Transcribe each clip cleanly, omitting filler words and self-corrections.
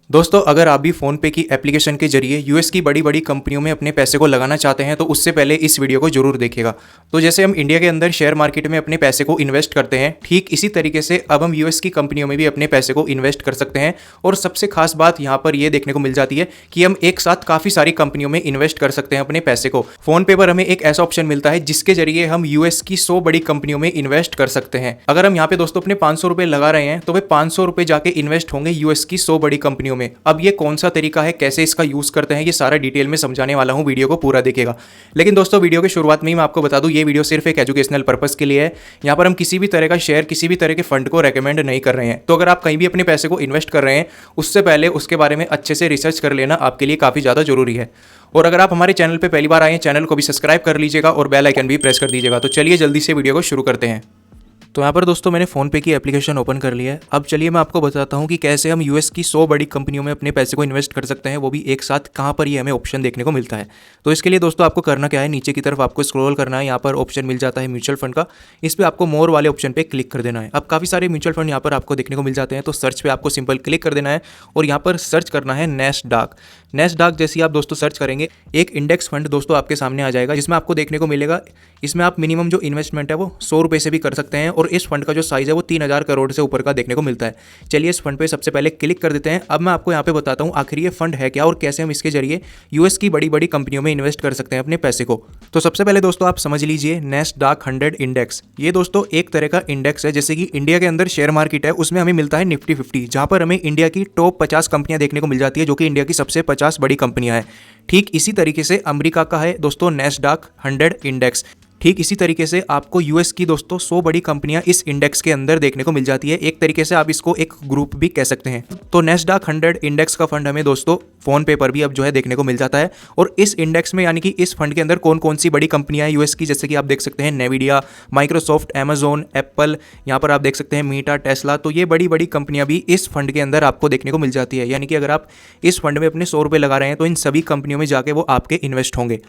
दोस्तों, अगर आप भी फ़ोनपे की एप्लीकेशन के जरिए यूएस की बड़ी बड़ी कंपनियों में अपने पैसे को लगाना चाहते हैं तो उससे पहले इस वीडियो को जरूर देखिएगा। तो जैसे हम इंडिया के अंदर शेयर मार्केट में अपने पैसे को इन्वेस्ट करते हैं, ठीक इसी तरीके से अब हम यूएस की कंपनियों में भी अपने पैसे को इन्वेस्ट कर सकते हैं। और सबसे खास बात यहाँ पर यह देखने को मिल जाती है कि हम एक साथ काफ़ी सारी कंपनियों में इन्वेस्ट कर सकते हैं अपने पैसे को। फ़ोनपे पर हमें एक ऐसा ऑप्शन मिलता है जिसके जरिए हम यूएस की 100 बड़ी कंपनियों में इन्वेस्ट कर सकते हैं। अगर हम यहाँ पे दोस्तों अपने 500 रुपये लगा रहे हैं तो वे 500 रुपये जाके इन्वेस्ट होंगे यूएस की 100 बड़ी कंपनियों में। अब ये कौन सा तरीका है, कैसे इसका यूज करते हैं, ये सारा डिटेल में समझाने वाला हूं, वीडियो को पूरा देखिएगा। लेकिन दोस्तों, वीडियो की शुरुआत में ही मैं आपको बता दूं, ये वीडियो सिर्फ एक एजुकेशनल पर्पस के लिए है। यहां पर हम किसी भी तरह का शेयर, किसी भी तरह के फंड को रेकमेंड नहीं कर रहे हैं। तो अगर आप कहीं भी अपने पैसे को इन्वेस्ट कर रहे हैं, उससे पहले उसके बारे में अच्छे से रिसर्च कर लेना आपके लिए काफी ज्यादा जरूरी है। और अगर आप हमारे चैनल पर पहली बार आए हैं, चैनल को भी सब्सक्राइब कर लीजिएगा और बेल आइकन भी प्रेस कर दीजिएगा। तो चलिए जल्दी से वीडियो को शुरू करते हैं। तो यहाँ पर दोस्तों मैंने फ़ोनपे की एप्लीकेशन ओपन कर लिया है। अब चलिए मैं आपको बताता हूँ कि कैसे हम यूएस की 100 बड़ी कंपनियों में अपने पैसे को इन्वेस्ट कर सकते हैं, वो भी एक साथ। कहाँ पर ये हमें ऑप्शन देखने को मिलता है। तो इसके लिए दोस्तों आपको करना क्या है, नीचे की तरफ आपको स्क्रॉल करना है। यहाँ पर ऑप्शन मिल जाता है म्यूचुअल फंड का, इस पर आपको मोर वाले ऑप्शन पर क्लिक कर देना है। अब काफ़ी सारे म्यूचुअल फंड यहाँ पर आपको देखने को मिल जाते हैं। तो सर्च पर आपको सिंपल क्लिक कर देना है और यहाँ पर सर्च करना है नैस्डैक। नैस्डैक जैसी आप दोस्तों सर्च करेंगे, एक इंडेक्स फंड दोस्तों आपके सामने आ जाएगा, जिसमें आपको देखने को मिलेगा इसमें आप मिनिमम जो इन्वेस्टमेंट है वो 100 रुपये से भी कर सकते हैं। और इस फंड का जो साइज है वो 3000 करोड़ से ऊपर का देखने को मिलता है। चलिए इस फंड पे सबसे पहले क्लिक कर देते हैं। अब मैं आपको यहाँ पे बताता हूँ आखिर ये फंड है क्या और कैसे हम इसके जरिए यूएस की बड़ी बड़ी कंपनियों में इन्वेस्ट कर सकते हैं अपने पैसे को। तो सबसे पहले दोस्तों आप समझ लीजिए नैस्डैक 100 इंडेक्स। ये दोस्तों एक तरह का इंडेक्स है, जैसे कि इंडिया के अंदर शेयर मार्केट है, उसमें हमें मिलता है निफ्टी 50, जहां पर हमें इंडिया की टॉप 50 कंपनियां देखने को मिल जाती है, जो कि इंडिया की सबसे 50 बड़ी कंपनियां हैं। ठीक इसी तरीके से अमेरिका का है दोस्तों नैस्डैक 100 इंडेक्स। ठीक इसी तरीके से आपको यूएस की दोस्तों 100 बड़ी कंपनियां इस इंडेक्स के अंदर देखने को मिल जाती है। एक तरीके से आप इसको एक ग्रुप भी कह सकते हैं। तो नैस्डैक 100 इंडेक्स का फंड हमें दोस्तों फ़ोनपे पर भी अब जो है देखने को मिल जाता है। और इस इंडेक्स में यानी कि इस फंड के अंदर कौन कौन सी बड़ी कंपनियां हैं यूएस की, जैसे कि आप देख सकते हैं नेविडिया, माइक्रोसॉफ्ट, अमेजोन, एप्पल, यहाँ पर आप देख सकते हैं मीटा, टेस्ला। तो ये बड़ी बड़ी कंपनियां भी इस फंड के अंदर आपको देखने को मिल जाती है। यानी कि अगर आप इस फंड में अपने 100 रुपये लगा रहे हैं तो इन सभी कंपनियों में जाके वो आपके इन्वेस्ट होंगे।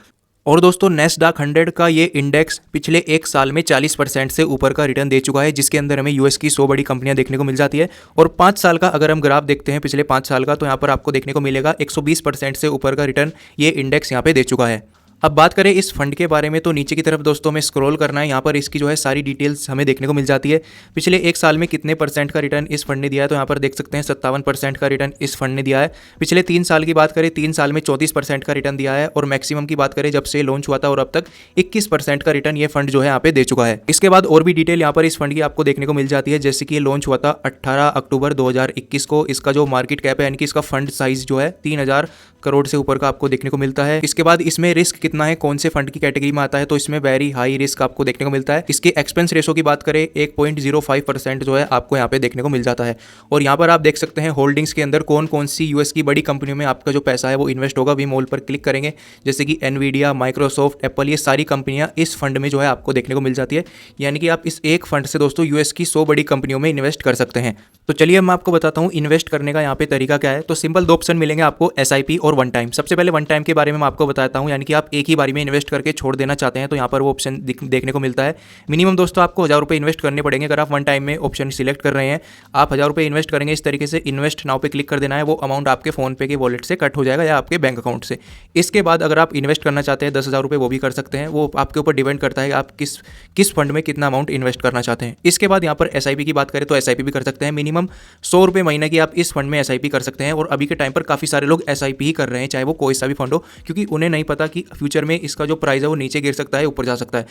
और दोस्तों नैस्डैक 100 का ये इंडेक्स पिछले एक साल में 40% से ऊपर का रिटर्न दे चुका है, जिसके अंदर हमें यूएस की 100 बड़ी कंपनियां देखने को मिल जाती है। और 5 साल का अगर हम ग्राफ देखते हैं पिछले 5 साल का, तो यहाँ पर आपको देखने को मिलेगा 120% से ऊपर का रिटर्न ये इंडेक्स यहाँ पे दे चुका है। अब बात करें इस फंड के बारे में, तो नीचे की तरफ दोस्तों हमें स्क्रॉल करना है। यहाँ पर इसकी जो है सारी डिटेल्स हमें देखने को मिल जाती है। पिछले एक साल में कितने परसेंट का रिटर्न इस फंड ने दिया है, तो यहाँ पर देख सकते हैं 57% का रिटर्न इस फंड ने दिया है। पिछले 3 साल की बात करें, 3 साल में 34% का रिटर्न दिया है। और मैक्सिमम की बात करें जब से लॉन्च हुआ था और अब तक 21% का रिटर्न ये फंड जो है यहाँ पे दे चुका है। इसके बाद और भी डिटेल यहाँ पर इस फंड की आपको देखने को मिल जाती है, जैसे कि ये लॉन्च हुआ था 18 अक्टूबर 2021 को। इसका जो मार्केट कैप है यानी कि इसका फंड साइज जो है 3000 करोड़ से ऊपर का आपको देखने को मिलता है। इसके बाद इसमें रिस्क कितना है, कौन से फंड की कैटेगरी में आता है, तो इसमें वेरी हाई रिस्क आपको देखने को मिलता है। इसके एक्सपेंस रेशो की बात करें 1.05% जो है आपको यहाँ पे देखने को मिल जाता है। और यहाँ पर आप देख सकते हैं होल्डिंग्स के अंदर कौन कौन सी यूएस की बड़ी कंपनियों में आपका जो पैसा है वो इन्वेस्ट होगा। वी मोल पर क्लिक करेंगे, जैसे कि एनवीडिया, माइक्रोसॉफ्ट, एप्पल, ये सारी कंपनियां इस फंड में जो है आपको देखने को मिल जाती है। यानी कि आप इस एक फंड से दोस्तों यूएस की 100 बड़ी कंपनियों में इन्वेस्ट कर सकते हैं। तो चलिए मैं आपको बताता हूँ इन्वेस्ट करने का यहाँ पे तरीका क्या है। तो सिंपल 2 ऑप्शन मिलेंगे आपको, एसआईपी और वन टाइम। सबसे पहले वन टाइम के बारे में मैं आपको बताता हूँ, यानी कि आप एक ही बारी में इन्वेस्ट करके छोड़ देना चाहते हैं तो यहाँ पर वो ऑप्शन देखने को मिलता है। मिनिमम दोस्तों आपको 1000 रुपये इन्वेस्ट करने पड़ेंगे अगर आप वन टाइम में ऑप्शन सिलेक्ट कर रहे हैं। आप 1000 रुपये इन्वेस्ट करेंगे, इस तरीके से इन्वेस्ट नाउ पे क्लिक कर देना है। वो अमाउंट आपके फोनपे के वॉलेट से कट हो जाएगा या आपके बैंक अकाउंट से। इसके बाद अगर आप इन्वेस्ट करना चाहते हैं 10,000 रुपये, वो भी कर सकते हैं। वो आपके ऊपर डिपेंड करता है आप किस फंड में कितना अमाउंट इन्वेस्ट करना चाहते हैं। इसके बाद यहाँ पर एसआईपी की बात करें तो एसआईपी भी कर सकते हैं। मिनिमम 100 रुपये महीने की आप इस फंड में एसआईपी कर सकते हैं। और अभी के टाइम पर काफ़ी सारे लोग एसआईपी ही कर रहे हैं, चाहे वो कोई सा भी फंड हो, क्योंकि उन्हें नहीं पता कि फ्यूचर में इसका जो प्राइस है वो नीचे गिर सकता है, ऊपर जा सकता है।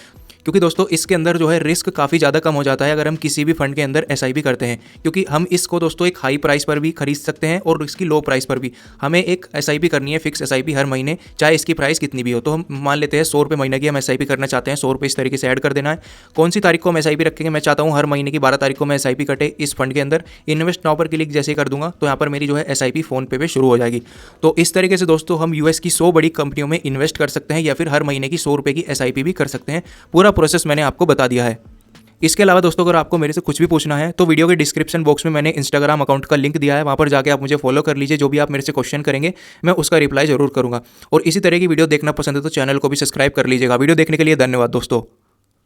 क्योंकि दोस्तों इसके अंदर जो है रिस्क काफ़ी ज़्यादा कम हो जाता है अगर हम किसी भी फंड के अंदर एसआईपी करते हैं, क्योंकि हम इसको दोस्तों एक हाई प्राइस पर भी खरीद सकते हैं और इसकी लो प्राइस पर भी। हमें एक एसआईपी करनी है, फिक्स एसआईपी हर महीने, चाहे इसकी प्राइस कितनी भी हो। तो हम मान लेते हैं 100 रुपये महीने की हम एसआईपी करना चाहते हैं। 100 रुपये इस तरीके से ऐड कर देना है। कौन सी तारीख को हम एसआईपी रखेंगे, मैं चाहता हूँ हर महीने की 12 तारीख को मैं एसआईपी कटे इस फंड के अंदर। इन्वेस्ट नाउ पर क्लिक जैसे ही कर दूंगा तो यहाँ पर मेरी जो है एसआईपी फोनपे पे शुरू हो जाएगी। तो इस तरीके से दोस्तों हम यूएस की 100 बड़ी कंपनियों में इन्वेस्ट कर सकते हैं या फिर हर महीने की 100 रुपये की एसआईपी भी कर सकते हैं। पूरा प्रोसेस मैंने आपको बता दिया है। इसके अलावा दोस्तों अगर आपको मेरे से कुछ भी पूछना है तो वीडियो के डिस्क्रिप्शन बॉक्स में मैंने इंस्टाग्राम अकाउंट का लिंक दिया है, वहाँ पर जाके आप मुझे फॉलो कर लीजिए। जो भी आप मेरे से क्वेश्चन करेंगे मैं उसका रिप्लाई जरूर करूँगा। और इसी तरह की वीडियो देखना पसंद है तो चैनल को भी सब्सक्राइब कर लीजिएगा। वीडियो देखने के लिए धन्यवाद दोस्तों।